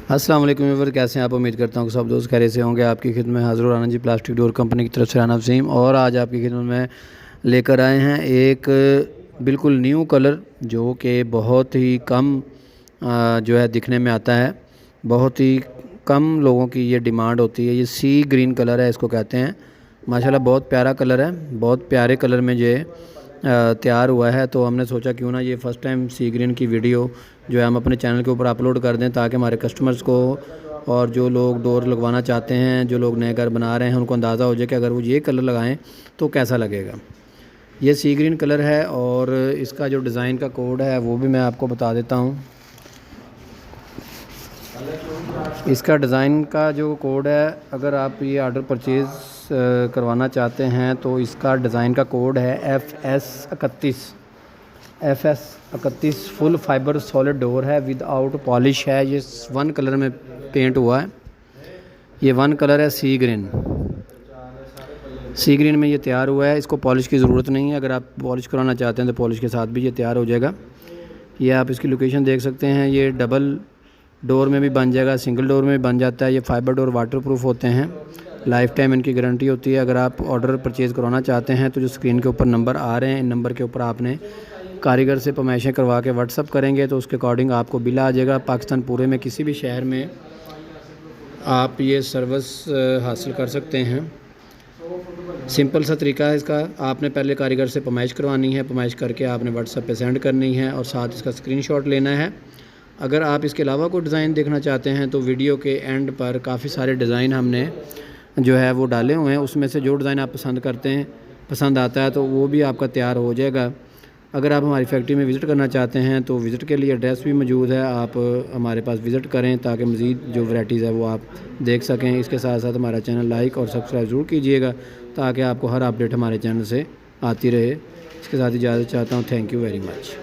अस्सलाम वालेकुम व्यूअर, कैसे हैं आप। उम्मीद करता हूँ कि सब दोस्त खैरियत से होंगे। आपकी खिदमत में हाज़िर राना जी प्लास्टिक डोर कंपनी की तरफ से राना वसीम। और आज आपकी खिदमत में लेकर आए हैं एक बिल्कुल न्यू कलर जो कि बहुत ही कम जो है दिखने में आता है। बहुत ही कम लोगों की ये डिमांड होती है। ये सी ग्रीन कलर है, इसको कहते हैं। माशाल्लाह बहुत प्यारा कलर है, बहुत प्यारे कलर में ये तैयार हुआ है। तो हमने सोचा क्यों ना ये फ़र्स्ट टाइम सी ग्रीन की वीडियो जो है हम अपने चैनल के ऊपर अपलोड कर दें, ताकि हमारे कस्टमर्स को और जो लोग डोर लगवाना चाहते हैं, जो लोग नए घर बना रहे हैं, उनको अंदाज़ा हो जाए कि अगर वो ये कलर लगाएं तो कैसा लगेगा। ये सी ग्रीन कलर है और इसका जो डिज़ाइन का कोड है वो भी मैं आपको बता देता हूँ। इसका डिज़ाइन का जो कोड है, अगर आप ये आर्डर परचेज़ करवाना चाहते हैं तो इसका डिज़ाइन का कोड है FS31 full fibre solid door है, विदाउट पॉलिश है। ये वन कलर में पेंट हुआ है। ये वन कलर है सी ग्रीन में ये तैयार हुआ है। इसको पॉलिश की ज़रूरत नहीं है। अगर आप पॉलिश कराना चाहते हैं तो पॉलिश के साथ भी ये तैयार हो जाएगा। ये आप इसकी लोकेशन देख सकते हैं। ये डबल डोर में भी बन जाएगा, सिंगल डोर में भी बन जाता है। ये फाइबर डोर वाटरप्रूफ होते हैं, लाइफ टाइम इनकी गारंटी होती है। अगर आप ऑर्डर परचेज़ करवाना चाहते हैं तो जो स्क्रीन के ऊपर नंबर आ रहे हैं, इन नंबर के ऊपर आपने कारीगर से पमाइशें करवा के व्हाट्सअप करेंगे तो उसके अकॉर्डिंग आपको बिल आ जाएगा। पाकिस्तान पूरे में किसी भी शहर में आप ये सर्विस हासिल कर सकते हैं। सिंपल सा तरीका है इसका। आपने पहले कारीगर से पमाइश करवानी है, पमाइश करके आपने व्हाट्सएप पे सेंड करनी है और साथ इसका स्क्रीनशॉट लेना है। अगर आप इसके अलावा कोई डिज़ाइन देखना चाहते हैं तो वीडियो के एंड पर काफ़ी सारे डिज़ाइन हमने जो है वो डाले हुए हैं। उसमें से जो डिज़ाइन आप पसंद आता है तो वो भी आपका तैयार हो जाएगा। अगर आप हमारी फैक्ट्री में विज़िट करना चाहते हैं तो विज़िट के लिए एड्रेस भी मौजूद है। आप हमारे पास विज़िट करें ताकि मज़ीद जो वैराइटीज़ है वो आप देख सकें। इसके साथ साथ हमारा चैनल लाइक और सब्सक्राइब ज़रूर कीजिएगा ताकि आपको हर अपडेट हमारे चैनल से आती रहे। इसके साथ इजाज़त चाहता हूँ। Thank you very much.